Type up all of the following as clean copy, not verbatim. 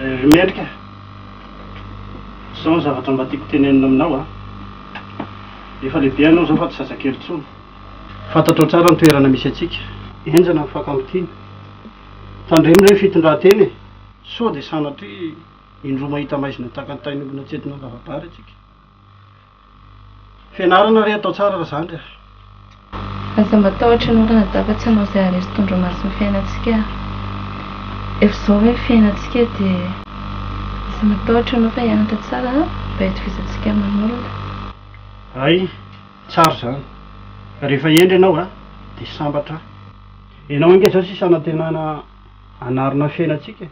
Mendrika sao zavatra mba tiako tenenina aminao a efa lehibe anao zao fa tsy zazakely intsony fantatrao tsara ny toerana misy atsika enjana mifankambitiana tandremo ireny fitondran-teny e sao dia sanatria indroa mahita maizina tahaka ny tain'olona tsy entina lava-bary atsika fianarana re atao tsara raha zany ra aza matahotra anao raha nadafatsy anao izay arery tondro maso ny fiainantsika efa izao hoe fiainantsika dia aza matahotra anao fa hianatra tsara mba hitovizantsika manolana ay tsara zany rehefa endry ianao a dia sambatra ianao inge zao sisa anantenana anarina ny fiainantsika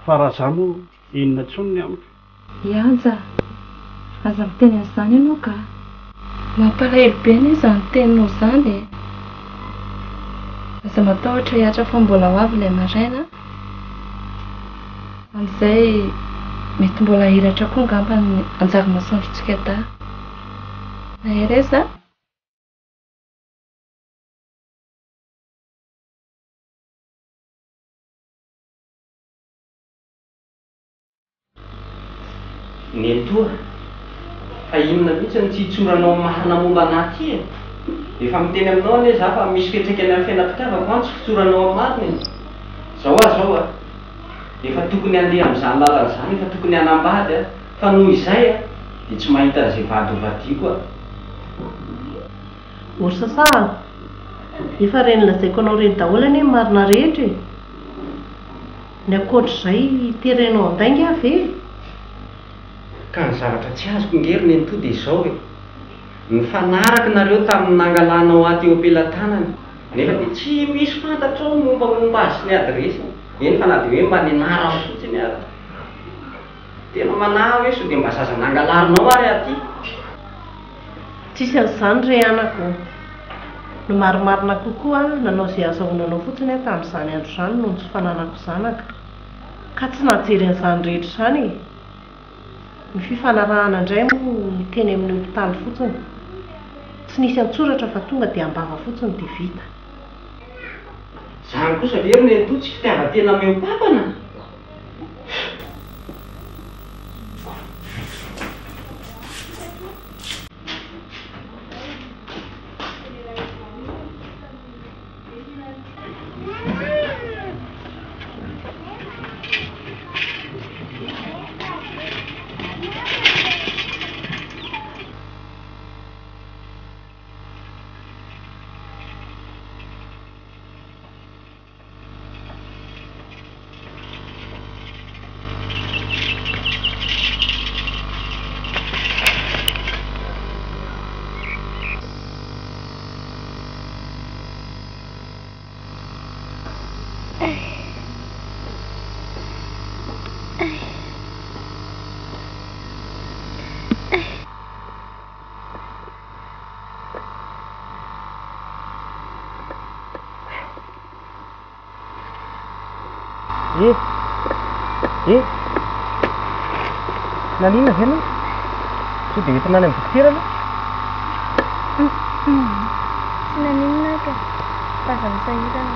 fa raha za moa inona ntsony ny amiko iaja aza miteny an'izany ianao ka mampalahelo be anie izany teninao izany e aza matahotra hiatra fa mbola ho avy ilay maraina amin'izay mety mbola hiratra koa ngamba ny anjary masoandrotsika da nahereza ny etoa fa inona mihitsy ny tsy hitsoranao marina momba anaty e efa miteny aminao anie za fa misy fetrekany amin'ny fiainam-pitiavako an tsy fitsoranao amin'ny marina zao a efa tokony handeha amin'izany lalana zany efa tokony hanambady a fa noho izay a dia tsy mahita an'izay vady hovadiako a orsasa efa reny lazaiko anao reny daholo anie marina rehetra e ny akoatr'izay terenao andainga ave ka ny zavatra tsy azoko ngeriny eny to dia izao e ny fanaraka nareo tamin'ny nangalanao aty eo am-pelantanany nefa dia tsy misy fantatrao mombamomba azy sy ny adresy eny fa na dia hoe mba nianara ao fotsiny ary tena manahy hoe so dia mba zaza nangalarinao ary aty tsisy an'izany re anako no marimarina kokoa nanao izay azahoananao fotsiny a tamin'izany andro izany noho ny tsy fananako zanaka ka tsy najery an'izany rehetra izany e ny fifanarahana indray moa teny amin'ny hopitaly fotsiny tsy nisy antsoratra fa tonga dia ambava fotsiny dia vita zany kosa very ny ento tsy fitiavan-tena meopapana Nanina ve anao? Sao dia entina any amin'ny dokotera aloha? tsy naninona ka faza misahirana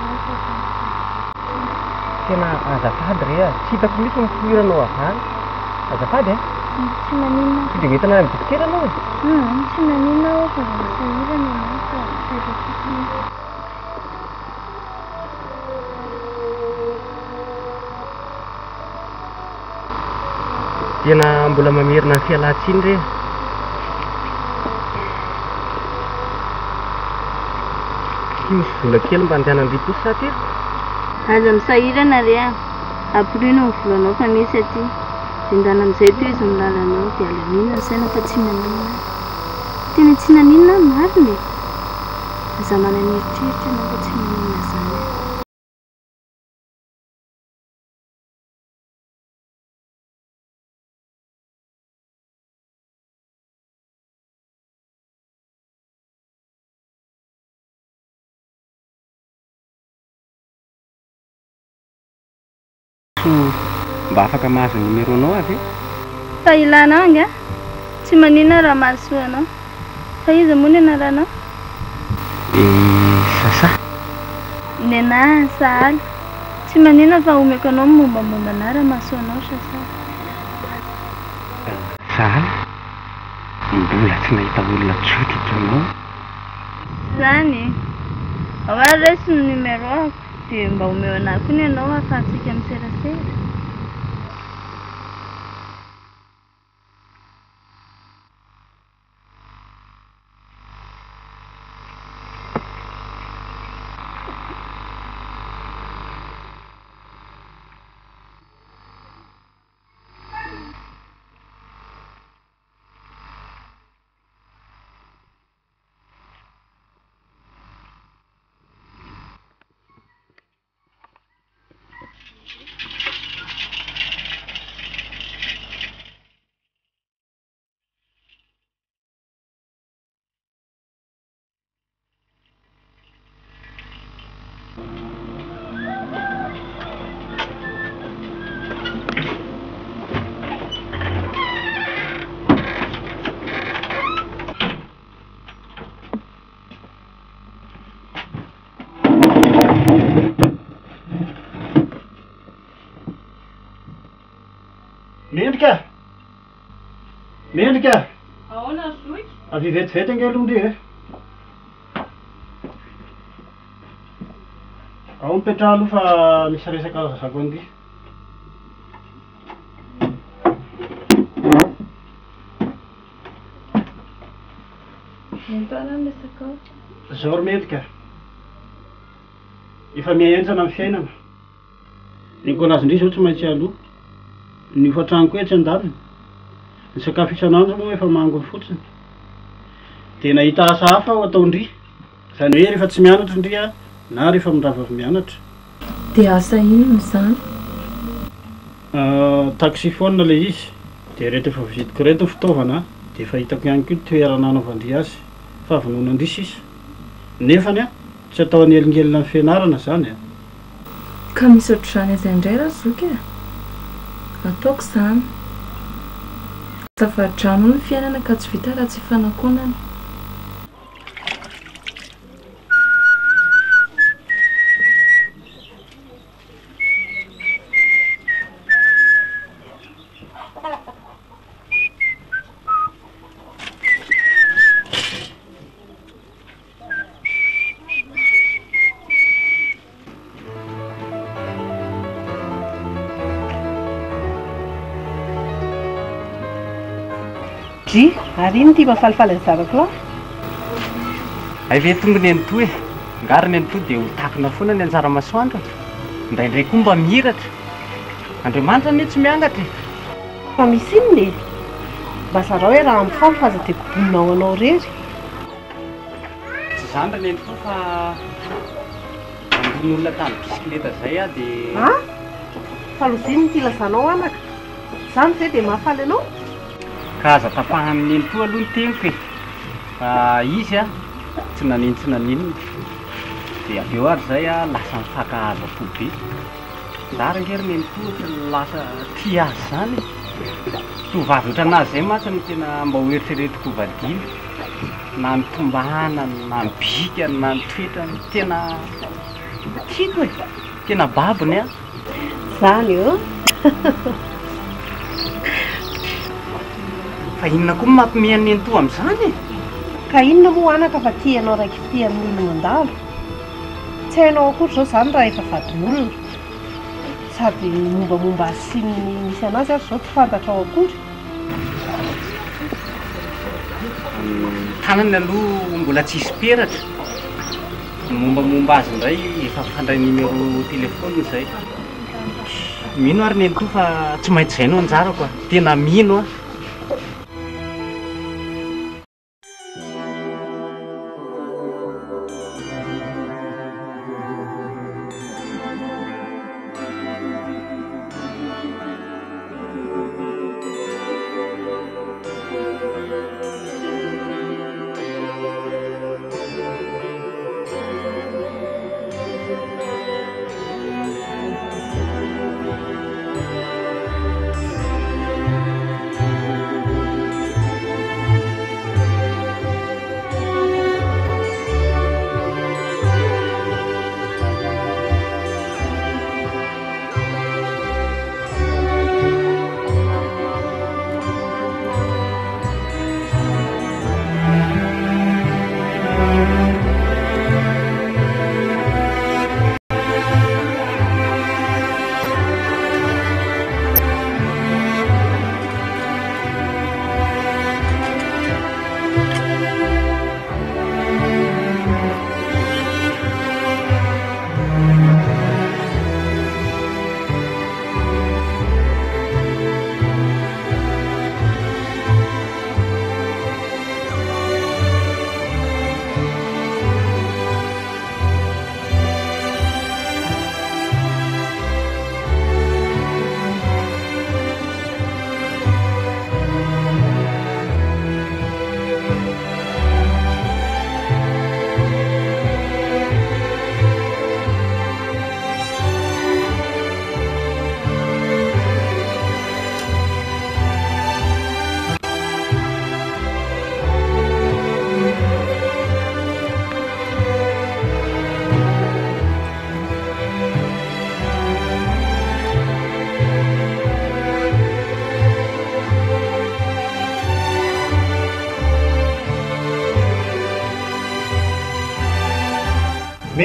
Tena azafady re a tsy hitako mihitsy mifihiranao avany azafady e tsy naninona sao dia entina any amin'ny dokotera anao e tsy naninona aho faza misahirana fa fotsiny tena mbola mamerina ny fialan-tsiny re ty misy vola kely mba andehanany riposy sa ty aza misahirana re a ampirino ny volanao fa misy aty dindana amin'izay to izy milalanao dia alanina ny saina fa tsy naninona tena tsy naninona marina e aza mananeritreritra anao fa tsy naninona zany mba afaka mahazo ny numéronao avy fa ilana anga tsy maninona raha mahasoa anao fa izy moa ny anaranao sasa ny anahy sahala Tsy manina fa omeko anao mombamomba ana raha mahasoanao sasa. Zany mbola tsy nahita olona tsotra anao. Zany ahoana resy ny numéro ako dia mba omeo anahy koa ny ianao ahafahantsika miserasera. Mendrika! Ahoana zoky? Avy vetivety ange aloha ndre e. Ao mipetraha aloha fa misy resaka zazako andy. Entona ny resaka Zao ry Mendrika. Efa miaenjana amin'ny fiainana. Ny kolazy indray zao tsy maintsy aloha. Ny hoan-tranoko hoe tsy an-dalina. Ny sakafo isan'andro moa efa mangony fotsiny. Dia nahita asa hafa aho atao ndry. Izany hoe rehefa tsy mianatra ndry aho na rehefa mirava avy mianatra. dia asa ino izany? Taxiphone ilay izy. Dia rehetra efa vidiako reto ny fitaovana dia efa hitako ihany koa toerana anaovandry azy. Fa avy nonandry sisa. Nefany a tsy atao anelingelina amin'ny fianarana izany a. Ka misy ohatr'izany izay indray raha zoky e? Ataoko izany. Tafadrano ny fiainana ka tsy vita raha tsy fanakonana. Dry, ary iny ty mahafalifaly ny zavako lahy. Ay ve tonga ny an'toy e. Ngariny an'toy dia ho takona foana ny anjara masoandro. Indraindray koa mba mihiratra. Andriamanitra anie tsy miangatra e. Fa misy inona e? Mba zarao hoe raha mifaly fa aza dia koboninao anao rery. Tsy zany raha ny an'toy fa ambony olona tany bisikileta zay a dia... Ha? Fa loziny ty lazanao anaka. Izany ve dia mahafaly anao? Ka aza tapahan'ny an'toy aloha ny teniko e. Fa izy a tsy naninona. Dia avy eo ary zay a lasa mifakahazo akoho be. Zara ngery ny an'toy lasa tia azy zany e. Tovavy ohatranazy zay mantsy no tena mba ho eritreretiko vadily. Na ny tombahana, na ny bikany, na ny toetrany tena tiako e. Tena babony a. Zany eo. Fa inona koa mampimehany an'toy amin'izany e? Ka inona moa anaka fa tianao raiky ty amin'ny olona mandalo? Tsy hainao akory zao zany raha efa vadin'olona. Sady mombamomba azy sy ny misy anazy ary zao tsy fantatrao akory. Tanany aloha mbola tsy hisy peratra. Mombamomba azy indray efa fandray numéro telefôniny izay. Mino ary ny an'toy fa tsy maintsy izay no anjarako a. Tena mino a.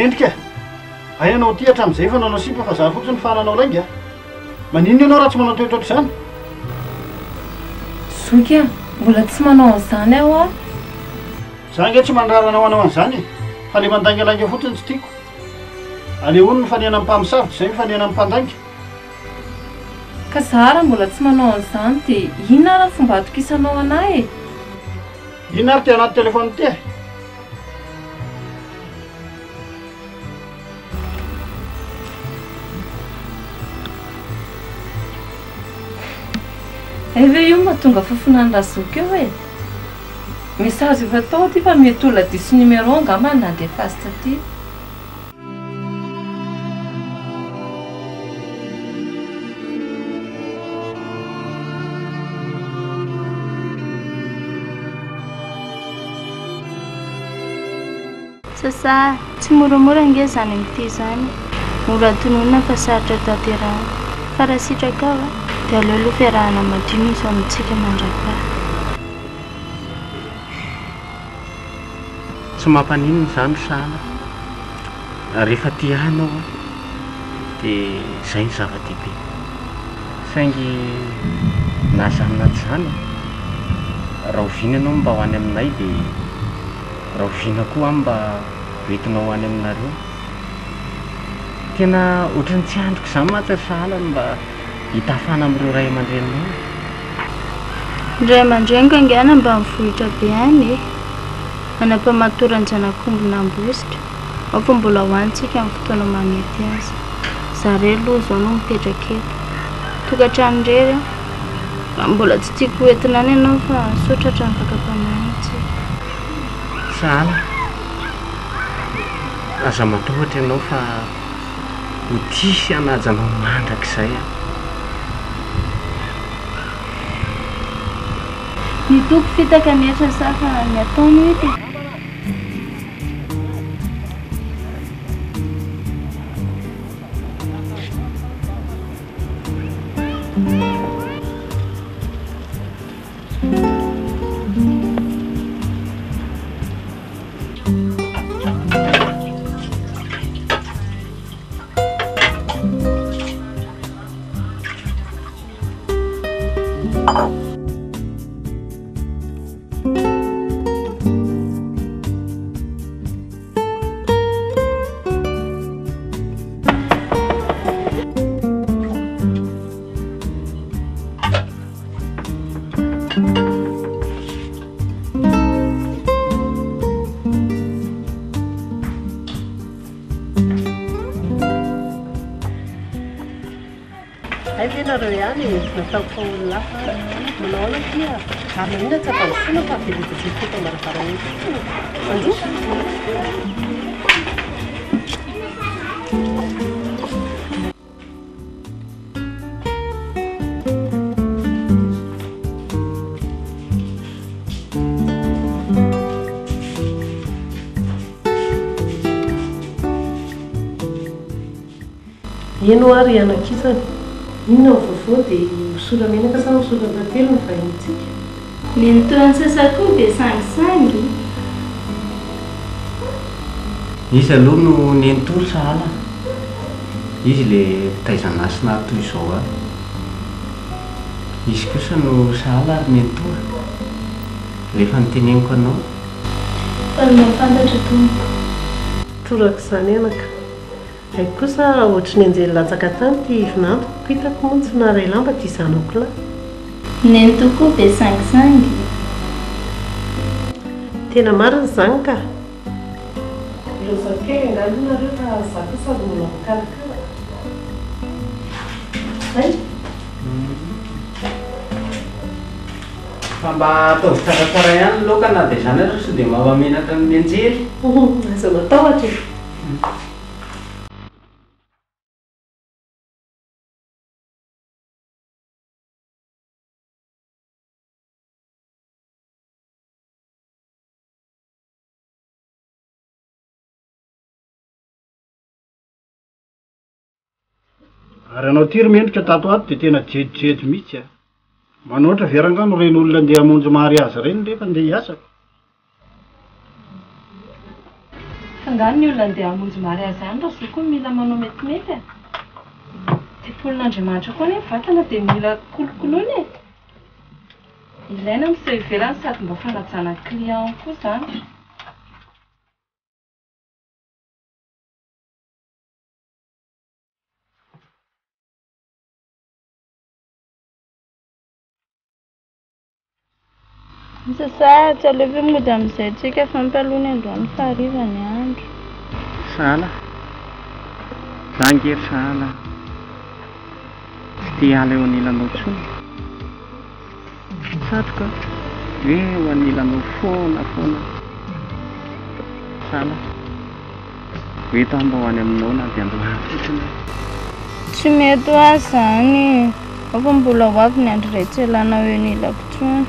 mendrika ay anao ty hatramin'izay fa nanao sipa fa za fotsiny fananao lainga maninona ianao raha tsy manao toetraotra izany zoky a mbola tsy manao an'izany aho a za nge tsy mandraranao anao an'izany fa le mandangalanga fotsiny tsy tiako aleony ny fanena amin'ny mpamosavitra izay ny fanena amin'ny mpandainga ka za raha mbola tsy manao an'izany dia inona raha fomba atokisanao anahy e inona ary ty anaty telefony ty eve io mahatonga fofonany razoky eo e message efa tao ty fa mety olona diso numéro angamba ny nandefazy taty sasa tsy moramora nge zany amin'ity zany mora tononina fa sarotra tanterahana fa raha sitraka ao dia aleoloha fiarahana madio misy ao amintsika mandraka tsy mampanino izany sala rehefa ty anao dia izay ny zava-dehibe saingy nazanona tsy izany raha oviana ianao mba ho any aminay dia raha oviana koa any mba hoentinao any aminareo tena ohatrany tsy androko izany matsy sala mba hitafana amin'ireo ray aman-drenao ndray aman-dreniko angana mba mivohitra be any e manam-pamatoran'ny zanakombona ambositra ao fa mbola hoantsika amin'ny fotoana mamety azy zare aloha zao no mipetraka eto tokantrano rery mbola tsy tiako hoentina any ianao fa sotratra ny fakapanahitsy sala aza matohatra ianao fa ho tisy anajanao mandrak'izay a ny toko fitaka netra safa ny ataony ety nareo ihany nataoko olona hafa manao ana tia ary maninona tsy ampandrosoana fa velitazifota maravarana andro eno ary anakizany inona vovao dia misola menaka sa misola tantelo ny vahintsika ny nitoany sasakoa dia sangisangy izy aloha no nenitory sahala izy le taizanasina toy izao a izy kosa no sahala ary nenitory rehefa niteneniko anao fa ny mafantatra tompo toraka izany anaka ay kosa ohatry ny anjely latsaka tany ty vinantoko hitako montsy naray lamba ty zanako lahy neny tokoa be sangisangy tena mariny zany ka lozakely angalinareo fa za kosa sady mbola vokarakara ay fa mba ataovy tsaratsara ihany loka na dia zany ary sy dia mavamenatra ny anjely aza matahotra ary anao ty ry mendrika tato ato dia tena jejojejo mihitsy a manoatra verangano reny olona andeha hamonjy mahary azy reny rehefa andeha hiasako fa angano ny olona andeha hamonjy mariazy any raha zao koa mila manao metimety e. Tempolin'Andriamanitra koa ny vatana dia mila kolokoloina e. Ilaina miseho ivelany sady mba fanajana client koa izany. Misasahatra aleo mody amin'izay tsika fa mimpalony androany fa hariva ny andro. Sahala. Za ngery sahala. Tsy te hiala eo anilanao intsony. Satroka hoe eo anilanao foana. Sahala. Hoe tao mba ho any aminao na dia androany fotsiny. Tsy mety ho azy izany. Fa mbola ho avy ny andro iray tsy ialana eo anilako intsony.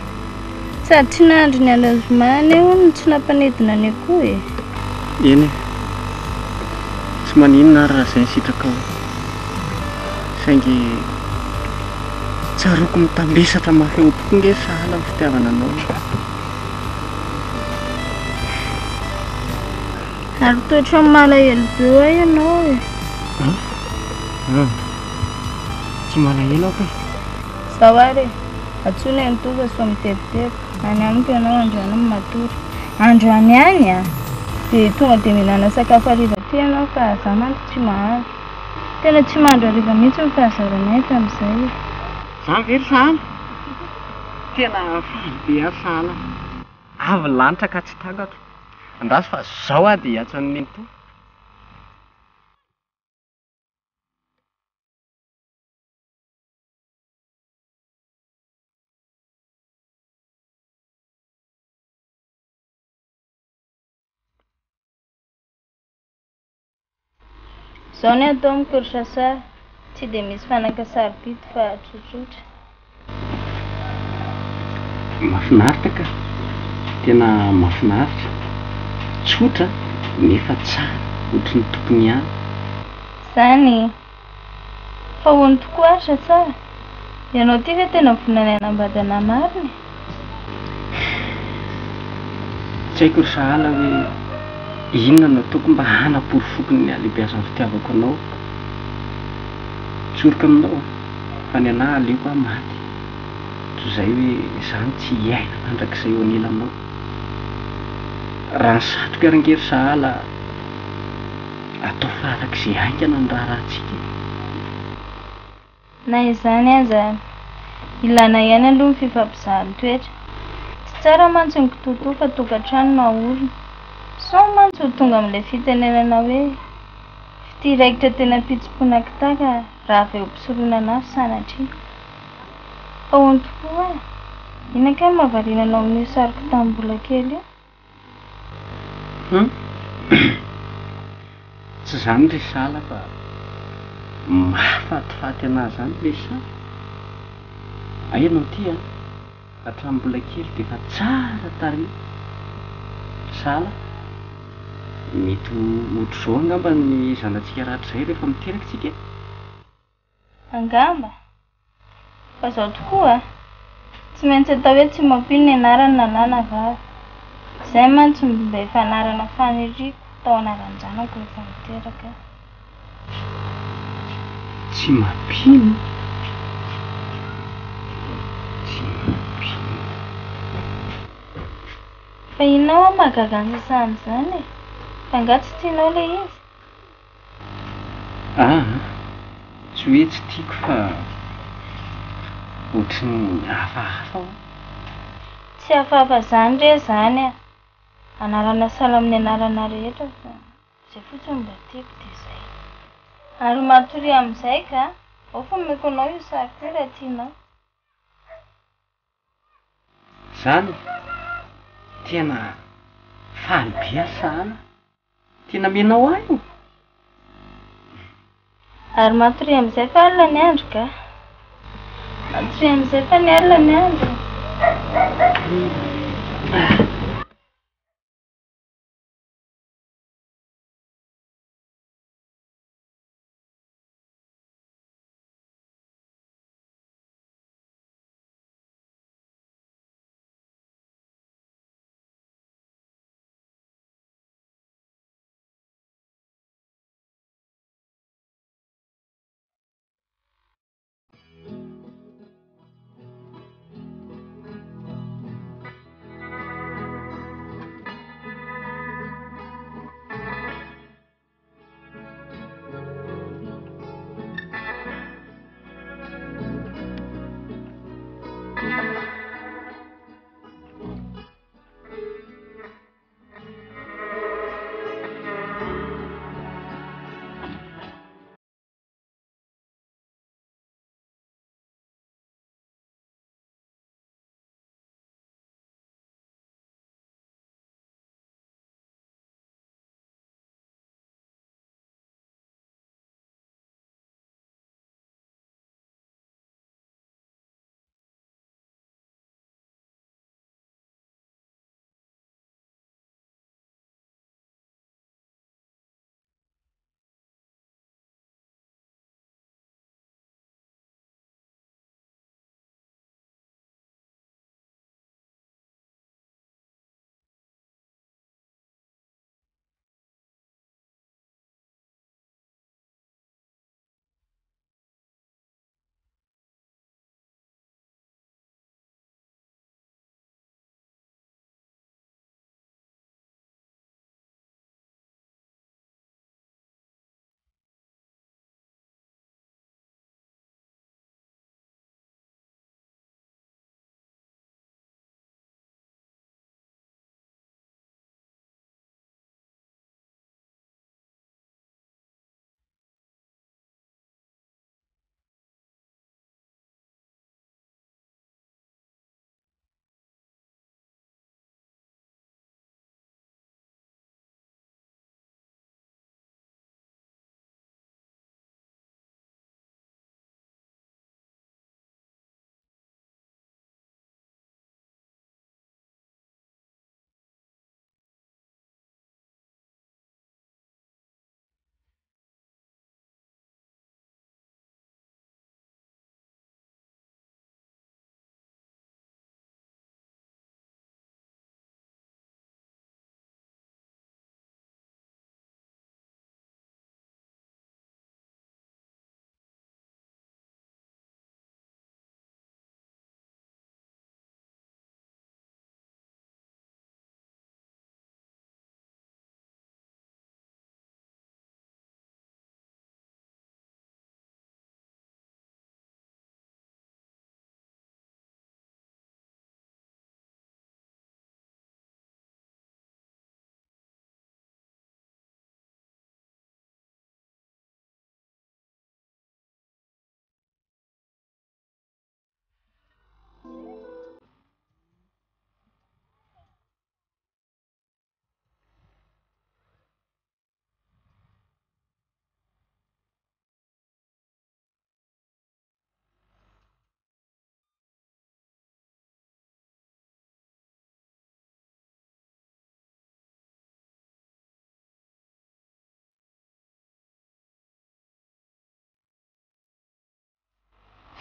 Sady tsy nandry ny alazomany eo no tsy nampanidina ny akoho e. Eny e. Tsy maninona ary raha izay ny sitraka ao. Saingy tsaroako mitambesatra maheo tokoa nge sahala ny fitiavana anao. Ary toetra malahelo be eo ianao e. Tsy malahelo aho e. Zaho ary atsony any toza so mitebiteby. Any amiko ianao androany amin'ny matory. Androany any a. Dia tonga dia mihinana sakafo hariva ty ianao fa za mantsy tsy mahandro. Tena tsy mahandro hariva mihitsy ny fahazaranay tamin'izay. Za very sahala. Tena faly be aho sahala. Avy ny lanitra ka tsy takatro. Andraso fa zao aho dia hiatsa ny to. Zao ny atao mikoritra sary. Tsy dia misy fanakasarobidy fa tsotsotra. Mahafinaritra ka. Tena mahafinaritra. Tsotra nefa tsara ohatry ny tompony ihany. Izany. Fa hono tokoa aza tsara. Ianao ty ve tena vonany anambadana marina? Tsy haiko ry sahala hoe inona no ataoko mba hanaporofoky ny alehibeazan'ny fitiavako anao. Tsoroka aminao fa ny anahy aleoko aho maty. Toy izay hoe izany tsy hiaina mandrakizay eo anilanao. Raha ny satroka ary ngery sahala atao farak'izay haingana ny raharantsika. Na izany aza. Ilana ihany aloha ny fifampizahany toetra. Tsy tsara mantsy ny kitoto fa tokantrano na olona. Sao mantsy ho tonga amin'ilay fitenenana hoe fitiraikitra tena pitsom-pona kitaka raha avy eo ampisoroana an'afo sanatria. Fa hono tokoa e. Inona ny mahavariana anao amin'io sariko tamin'ny mbola kely io? Tsy izany ry sahala fa mahafatifaty anahy izany ilay sary. Ianao ty a hatramin'ny mbola kely dia efa tsara tarehy. Sahala mety ohatr'izao angamba ny zanantsika rahatrizay rehefa miteraka tsika. Angamba. Fa izao tokoa tsy maintsy atao hoe tsy mampino ny anarana na làna vavy. Izay mantsy mba efa anarana faniriako tao anaran-janako rehefa miteraka. Tsy mampino. Tsy mampino. Fa inao mahagaga ny sasan'izany e. Fa nga tsy tianao ilay izy? Tsy hoe tsy tiako fa ohatry ny hafahafa. Tsy hafahafa izany re izany a. Anarana sahala amin'ny anarana rehetra fa izay fotsiny mba tiako dia izay. Ary matory amin'izay ka ao fa omeko anao io sariko io raha tianao. Izany tena faly be aho sahala. Tena menao ahy. Ary matory amin'izay fa alina ny andro ka. Matory amin'izay fa ny alina ny andro.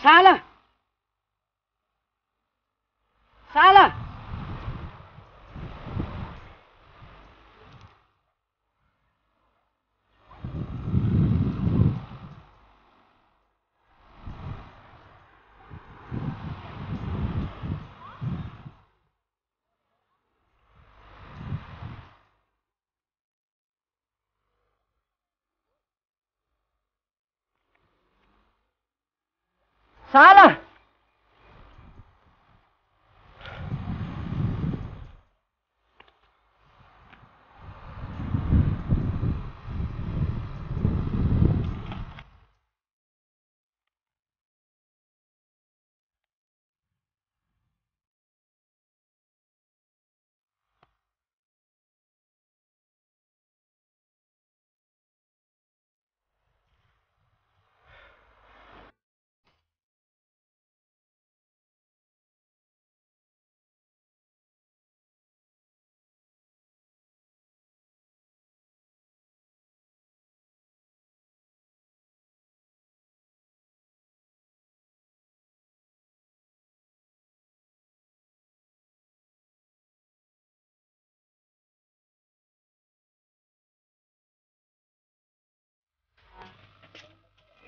Sala! Sala! Sala!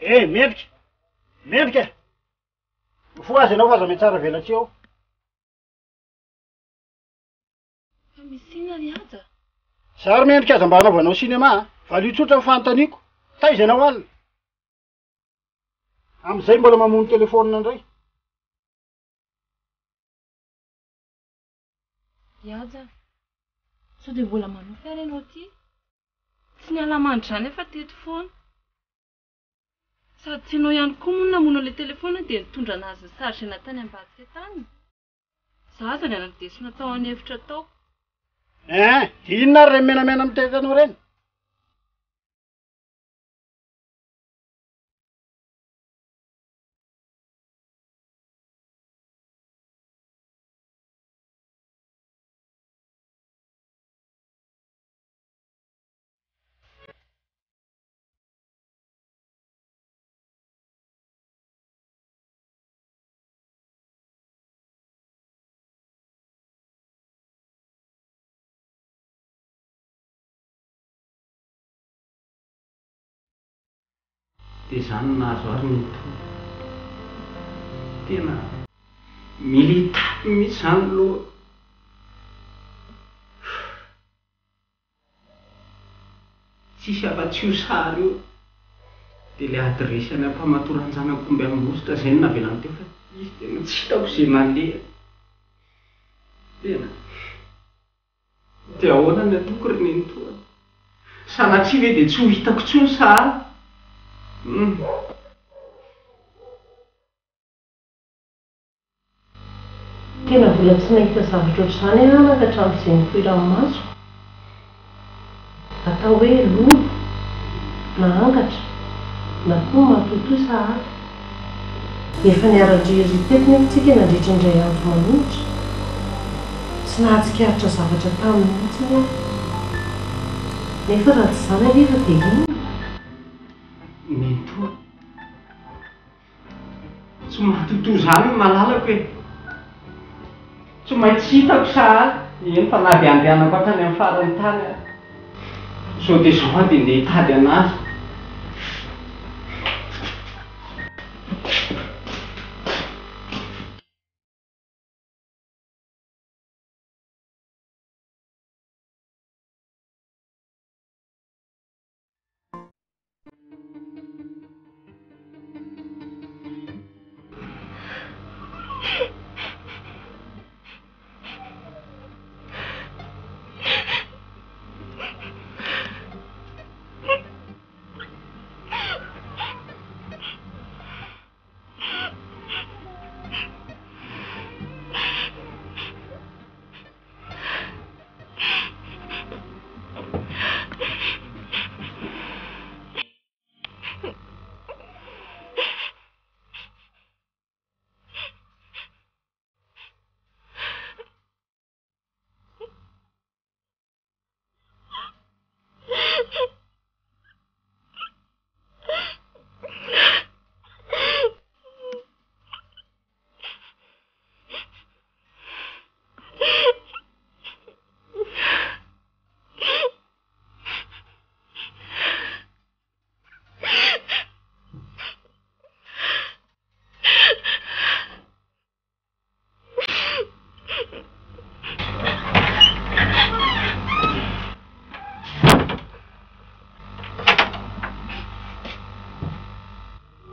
Mendrika! Mendrika! Fo azy ianao fa aza me tsara velatsy ao. Fa misy ina ry aja? Zary mendrika aza mba hanaovanao sinema valio tsotra fanontaniako. Taiza ianao alina? Am'izay mbola mamono telefonina indray. Iaja, sao dia mbola manofa ary ianao ty? Tsy niala mandry zany efa teto foana. Sady tsy ianao ihany koa moa namono ilay telefona dia nitondra anazy ny sargena tany ambadika tany. Za aza ny anadesina tao any hevitra taoko. Inona ary reny menamena mitetanao reny? Dia izany nahazo ary ny to. Tena militapy mihitsy izany loha. Tsisy afa-tsy ho sary io. Dia ilay adresy any ampamatoran-janak'omby ambositra izay no navelany teo fa izy tena tsy hitako izay naleha. Tena. Dia ahoana ny ataoko ry neny toa? Sanatria ve dia tsy ho hitako intsony sa? Tena vola tsy nahita zavatra ohatr'izany ianao ka hatramin'izay nipoiran'ny maso. Atao hoe lolo na angatra na koa matotoy sahady. Efa niara-drery teto nefa tsika nandritra indray andro maninitra. Tsy nahatsikaritra zavatra taminy mihitsy aho. Nefa raha tsy izany anefa dia inona? Metoa. Tsy matotoy izany ny malalako e. Tsy maintsy hitako sahala. Eny fa na dia andehanako hatrany amin'ny farany tany aho. Sao dia izao dia ndeha hitady anazy.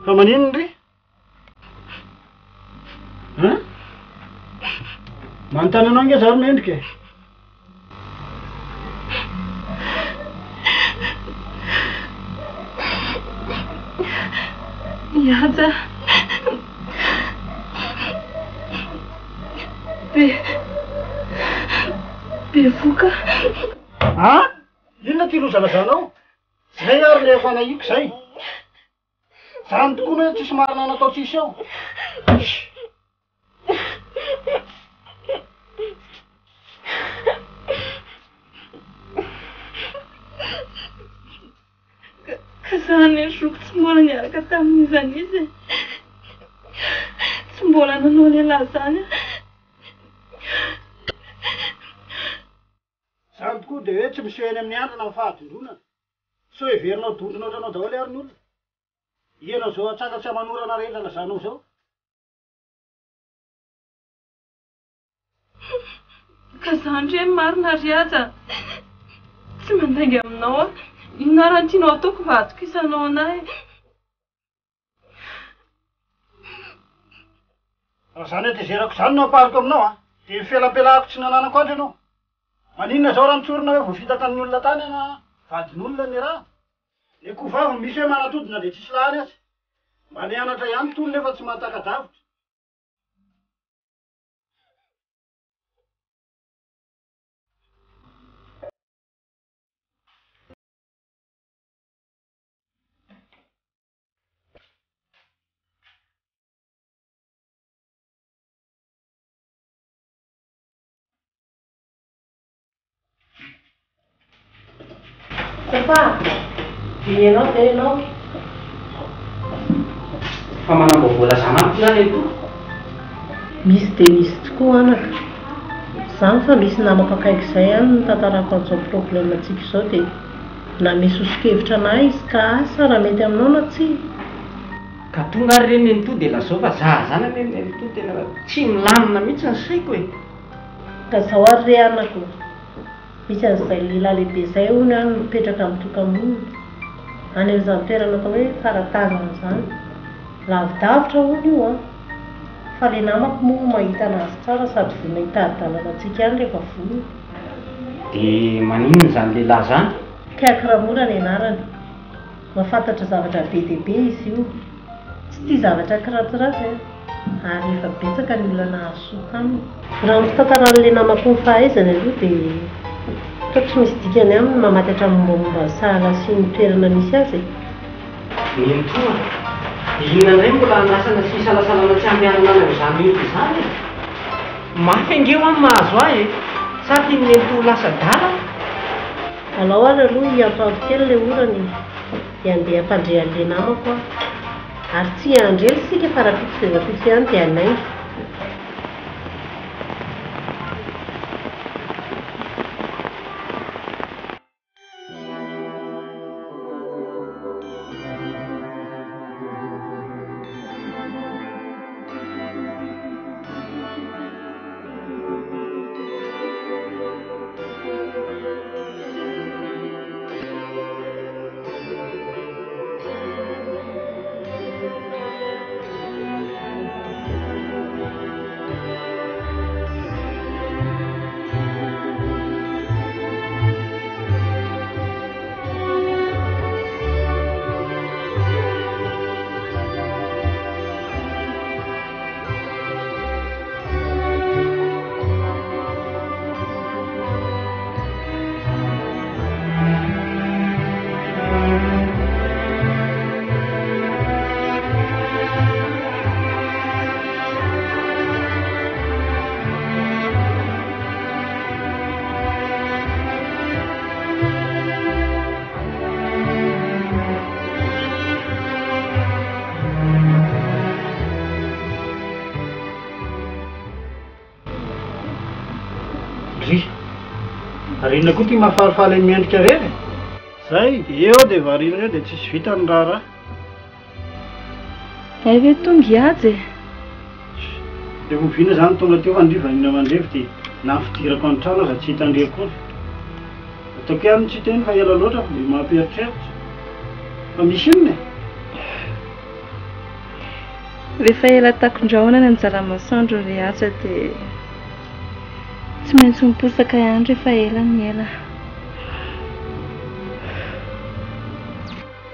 Fa maninona ry? Manontany anao nge zary mendrika e. Mihaja be voka. Inona ty lozalazanao? Zay ary le efa nahiko zay. Zany tokoa hoe tsisy marina natao tsisy eo. Ka zany zoko tsy mbola niaraka tamin'izany izy e. Tsy mbola nanao lehilahy zany a. Zany tokoa dia hoe tsy miseho eny amin'ny andro na amin'ny fahadondronana. So heverinao dondronao ohatranao daholo ary ny olona. Ianao zao atsakatsy amanorana rehetra lazanao zao. Ka zany re marina ry aja. Tsy mandainga aminao a. Inona raha tianao ataoko mba hatokisanao anahy? Raha zany atezerako zany no apariko aminao dia mifelapelahako tsy nananako andro ianao. Maninona zao raha mitsorina hoe voafita tamin'ny olona tany na vadin'olona ny raha. Ny koa vavy misy hoe manatodina dia tsisy lahany azy. Mba nianatra ihany tony nefa tsy mahatakadavitra. Papa, ianao dia ianao. Fa manam-boavola zanako zany eto. Misy dia misy tokoa anaka. Izany fa misy namako akaiky izay ihany no tantarako an'izao problèmantsika izao dia na misy osikevitra anahy izy ka asa raha mety aminao na tsia. Ka tonga ary reny to dia lazao fa zaho zany ame to tena tsy milamina mihitsy ny saiko e. Ka zaho ary re anako. Misy an'izay lehilahy lehibe izay hono any mipetraka amin'ny tokamonina. Any amin'izany toerana atao hoe faratazana izany. Lavidavitra hono io fa ilay namako moa mahita anazy tsara sady vonona hitady-dalana antsika ihany rehefa vonona. Dia maninona zany lehilahy zany? Kiakramora ny anarany. Mahafantatra zavatra be dia be izy io. Tsy tia zavatra kiratsiratsy ary efa betsaka ny olona nahazo taminy. Raha ny fitantaran'ilay namako ny fahaizana aloha dia tsy misy dikany aminy mamaty hatramin'ny mombamomba ny sahala sy ny toerana misy azy. Nino toa? Inona indray mbola nasana sy salasalana tsy ambianana amin'izany io izany e. Mafy angeo amin'ny mahazo ahy e. Sa tiany nento lasa dala? Alao ary aloha hiantoanto kely ilay orany dia andeha hampandrehan'ilay namako ary tsy handrely sika fa raha pitsy ihany dia hanaingy. Inona koa ty mahafalifaly miendrika reny? Zay eo dia varina reny dia tsisy vita ny raha. Ay ve tonga hiaja e. Dia hovina zany tonga teo fandrivanina mandrevy dia na fidirako an-trano aza tsy hitandriako kory. Ataoko ihany tsy teny fa ela loatra dia mahampieritreritra. Fa misy inona e? rehefa ela takondrahoana ny anjara-masoandro ny asa dia tsy maintsy miposaka ihany rehefa ela ny ela.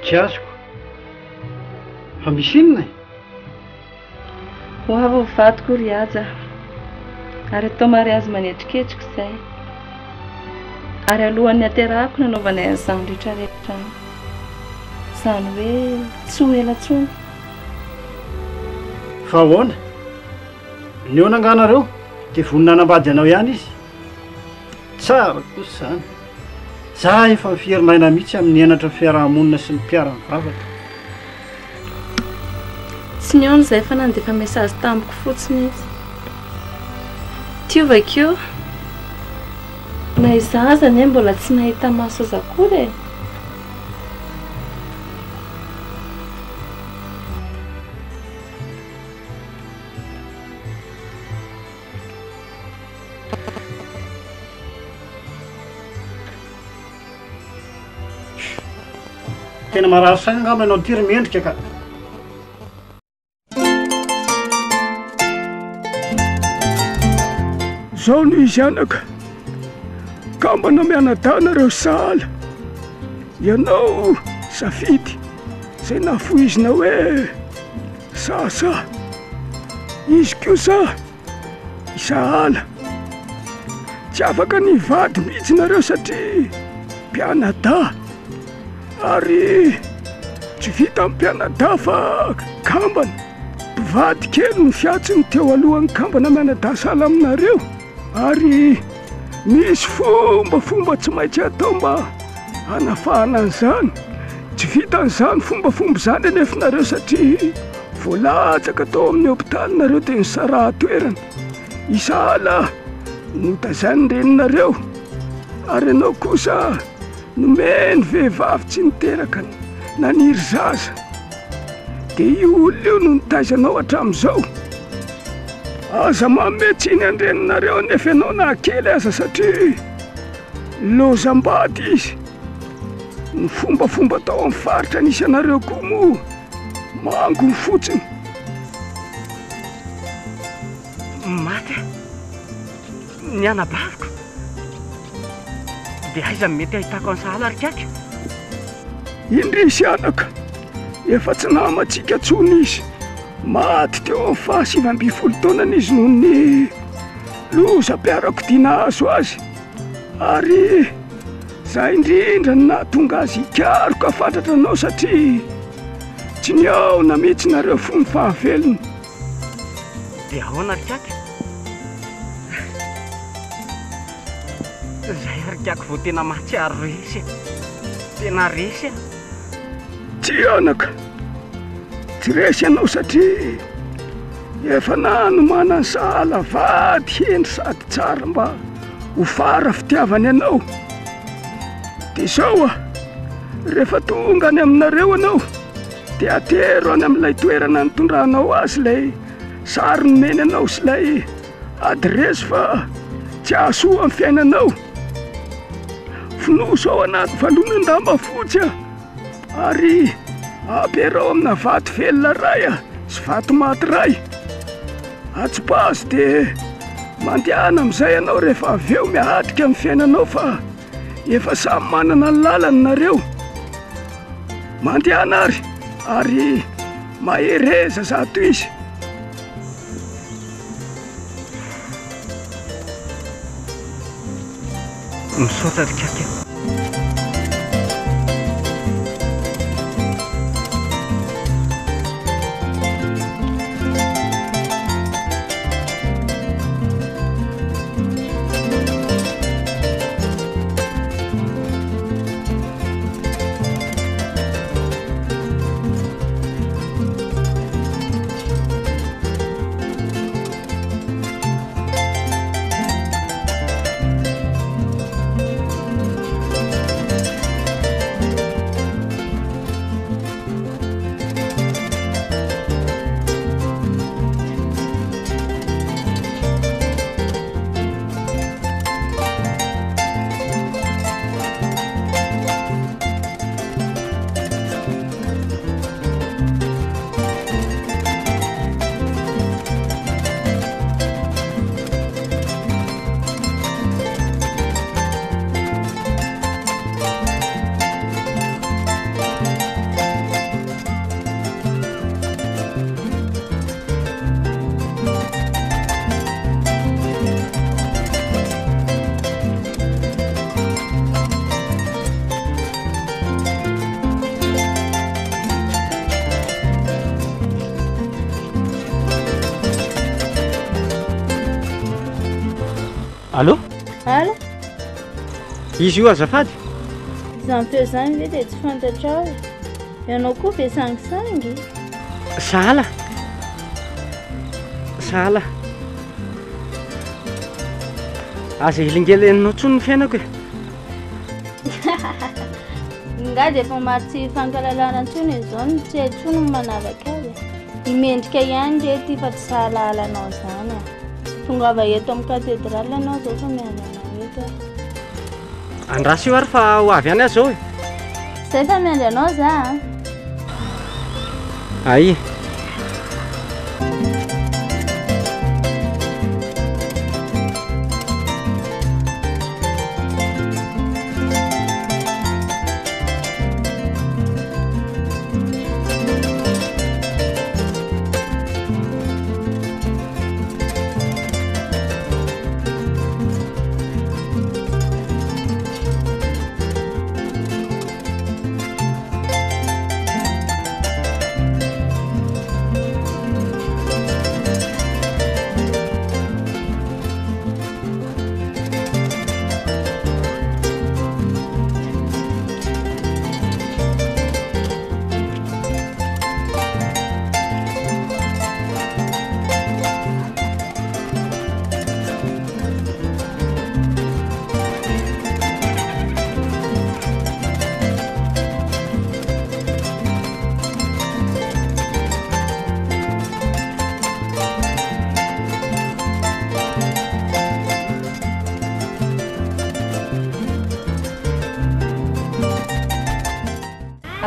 Tsy azoko fa misy inona ho avy vadiko ry aja ary atao mariazy manetriketrika izay ary alohan'ny aterahako nanaovana an'izany rehetrarehetra izany hoe tsy ho ela tsony. fa ahoana ny eo nanganareo dia vonina anambady anao ihany izy tsara kosa izany. Za efa miferimaina mihitsy amin'ny enatra ny fiarahamonina sy ny mpiara-mivavaka. Tsy ny aona izay fa nandefa mesazy tamiko fotsiny izy. Tiovakeo na izazany mbola tsy nahita maso aza akory e. Tena marary saina angamba ianao tiry mendrika ka. Zao no izy anaka kamba namiana-danareo sahala ianao safidy zay nafoizina hoe sasa izy kosa isahala tsy afaka nivady mihitsy nareo satria mpianada ary tsy vita amin'ny mpianada fa kambana mpivady kely no fiatsiny teo alohan'ny kambana mianada sahala aminareo ary misy fombafomba tsy maintsy atao mba hanafahana an'izany. Tsy vitan'izany fombafomba izany anefinareo satria voalatsaka tao amin'ny hôpitaly nareo dia nisara-toerana isahala notazany reninareo ary ianao kosa nomeny vehivavy tsy niteraka naniry zaza dia io olona io no nitaizanao hatramin'izao. Aza mametsiny andreninareo anefa ianao nahakely aza satria lozam-bady izy. Ny fombafomba tao amin'ny faritra nisy anareo koa moa mangony fotsiny. Maty ny anabaviko dia aiza mety ahitako an'ny sahala rikaka. Indrisy anaka efa tsy namatsika tsony izy maty teo amin'ny 7 taonany izy noho ny lozam-piarako tia nahazo azy ary za indrindra ny nahatonga azy hikaroko afantatra anao satria tsy niaona mihitsy nareo fony fahavelony. Dia ahoana rikaka zay rikaka vao tena mahatsiaro resy tena resy a. Tsy anaka tsy resy ianao satria efa nanomana ny sahala vady hendry sady tsara mba ho fara fitiavany ianao. Dia izao rehefa tonga any aminareo ianao dia atero any amin'ilay toerana nitondranao azy ilay sary nomeny anao sy ilay adresy fa tsy ahasoa amin'ny fiainanao. Finosy ao anaty valonandamba fotsy ary ampiarao amina vato velona ray sy vato maty ray. Atsipazy dia mandehana amin'izay ianao rehefa avy eo miahatrika amin'ny fiainanao fa efa samy manana ny lalany nareo. Mandehana ary mahereza zato izy. Misaotra rikaka. Allô? Alo? Izy io azafady? Izany feo zany ve dia tsy fantatra aho e. Ianao koa ve sangisangy? Sahala. Sahala. Aza ilingelenao tsony ny fiainako e. Nga dia efa maro tsy fankalalana ntsony izao no tsy hay tsony ny manavaka azy. Imendrika ihany rety fa tsy sahalalanao zany a. Tongava eto amin'ny katedraly anao zao fa miandrana eto a. Andraso io ary fa ho avy any azy zao e. Zay fa miandry anao za a. Ay.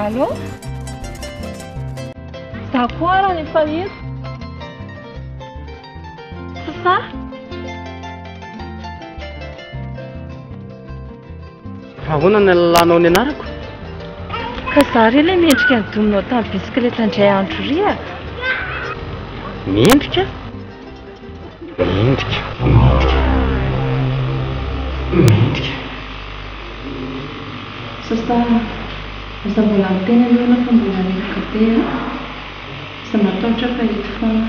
Allô? Za koa raha efa eto. Sasa? Ahoana ny lalanao ny anarako? Ka za re ilay mendrika ny dominao tamin'ny bisikileta indray andro ria. Mendrika? Mendrika. Mendrika. Sasa, aza mbola miteny aloha fa mbola reraka be a. Za matahotra fa eto foana.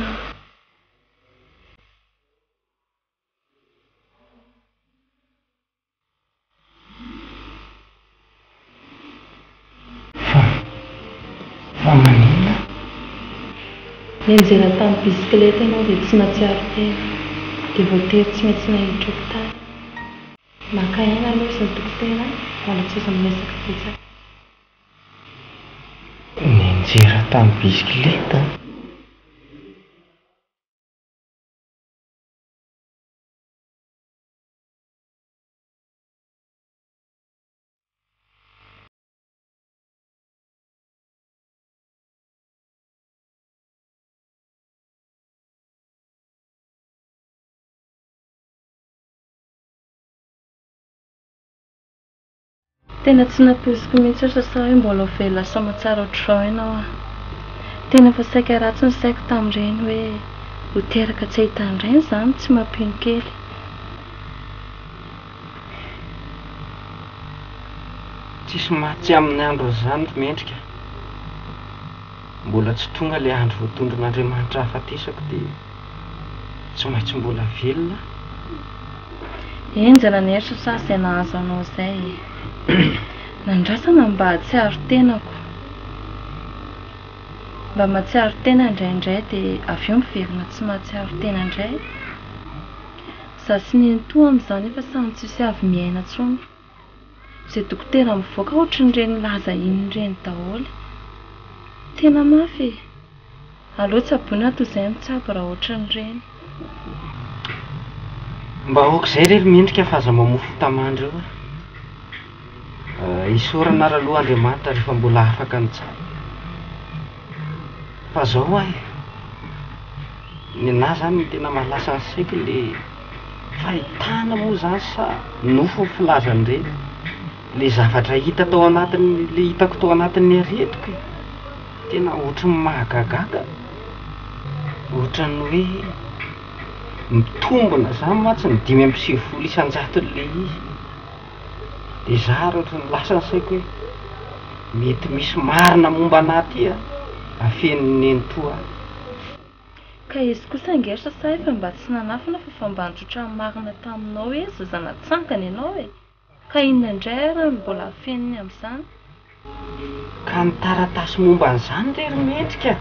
Fa manina? Ny mijery tamin'ny bisikileta ianao dia tsy natsiaro tena. Dia voatery tsy maintsy nahiditra hopitaly. Maka aina aloha sy ny dokotera mbola tsy aza miresaka betsaka. Nijery tamin'ny bisikileta? Tena tsy naposiko mihitsy sasa hoe mbola ho velona sama tsara ohatr'izao ianao a. Tena fa saika ratsy ny saiko tamin'ireny hoe ho teraka tsy ahitan'ireny izany tsy mampino kely. Tsisy mahatsy amin'ny andro izany mendrika. Mbola tsy tonga ilay andro voatondron'Andriamanitra hafatesako dia tsy maintsy mbola velona. Enjana ny heritra sa izay nahazo anao izay. Nandrasana mba hatsiaro tenako. Mba mahatsiaro tena indraindray dia avy eo miverina tsy mahatsiaro tena indray. Za sy nenitoa amin'izany efa samy tsisy avy miaina intsony. Izay dokotera mivoaka ohatran'ireny laza inon'ireny daholo. Tena mafy e. Aleo tsy abony toy izay mitsabo raha ohatran'ireny. Mba aok'izay rery mendrika fa aza mamofo tamandreo. Isorana ary aloha Andriamanitra rehefa mbola afaka ny tsara. Fa zao ahy, ny anahy zany ny tena mahalasa ny saiko ilay fahitana moa zany sa nofo ny filazan'ireny. Ilay zavatra hita tao anatiny, ilay hitako tao anatin'ny aretiko. Tena ohatran'ny mahagagaga. Ohatran'ny hoe mitombona zany mantsy ny 5.9 isan-jato ilay izy. Dia za ary ohatran'ny lasa ny saiko hoe mety misy marina momba anahy ty a, afen'ny nenitoa. Ka izy kosa angeritra sa efa mba tsy nanafina fa mba nitrotra marina taminao hoe zazana tsankana ianao e. Ka inona indray raha mbola feniny amin'izany? Ka ny taratasy momba an'izany rery mendrika.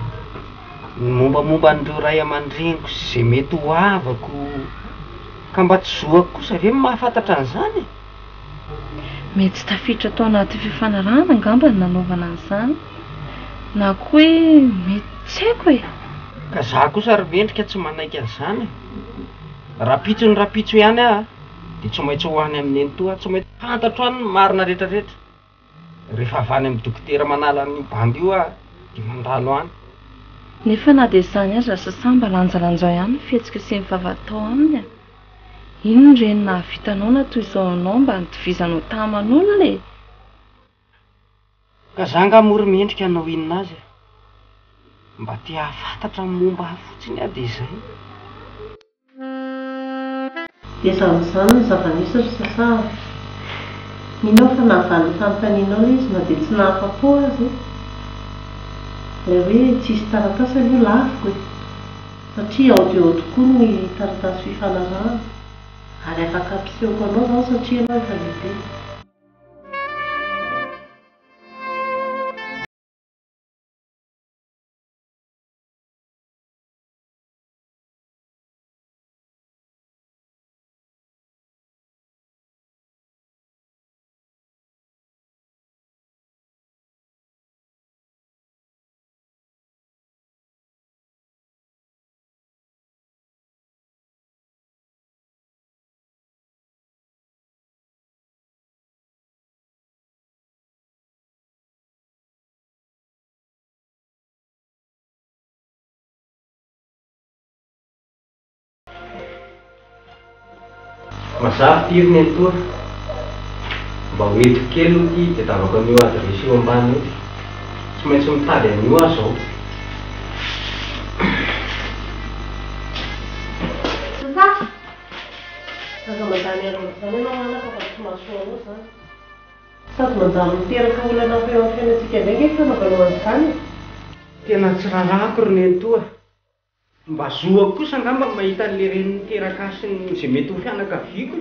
Mombamomba an'ireo ray aman-dreniko izay mety ho havako. Ka mba tsy zoako kosa ve mahafantatra an'izany? Mety tsy tafiditra tao anaty fifanarahana angamba ny nanaovana an'izany. Na koa hoe mety tsy haiko e. Ka za kosa ry mendrika tsy manaiky an'izany. Rapitso ihany aho dia tsy maintsy ho any amin'ny nenitoa, tsy maintsy fantatro any ny marina rehetrarehetra. Rehefa avy any amin'ny dokotera manala ny bandy io aho dia mandalo any. Nefa na dia izany aza sasà mba lanjalanjao ihany ny fihetsika sy ny fahavatao aminy a. Ino reny nahavitanao na toy izao anao mba nitovizanao taman'olona e? Ka za angamba ry mendrika anao inona azy? Mba te hahafantatra ny momba ahy fotsiny aho dia izay. Dia izany ny zava-misy ry sasà. Ninao fa nahavaly fanontanianao ilay izy na dia tsy nahafa-po azy. Ilay hoe tsisy taratasy aloha laviko e. Satria ao dia ao tokoa ny taratasy fifanarahana. Ary afaka ampisehoko anao izao satria ianao efa lehibe. Mazava ty ry nenitoa. Mba ho entiko kely io ty dia davako an'io adresy eo ambany io. Tsy maintsy mitady an'io aho izao. Sasà! Aza mandany aron'izany ianao anaka fa tsy mahasoa anao izany. Sady manjary miteraka olana eo amin'ny fiainantsika indray nge fanaovanao an'izany. Tena tsy rarahako ry nenitoa. Mba zoako kosa angamba mahita an'ilay reny niteraka asiny izay mety ho fianakaviako.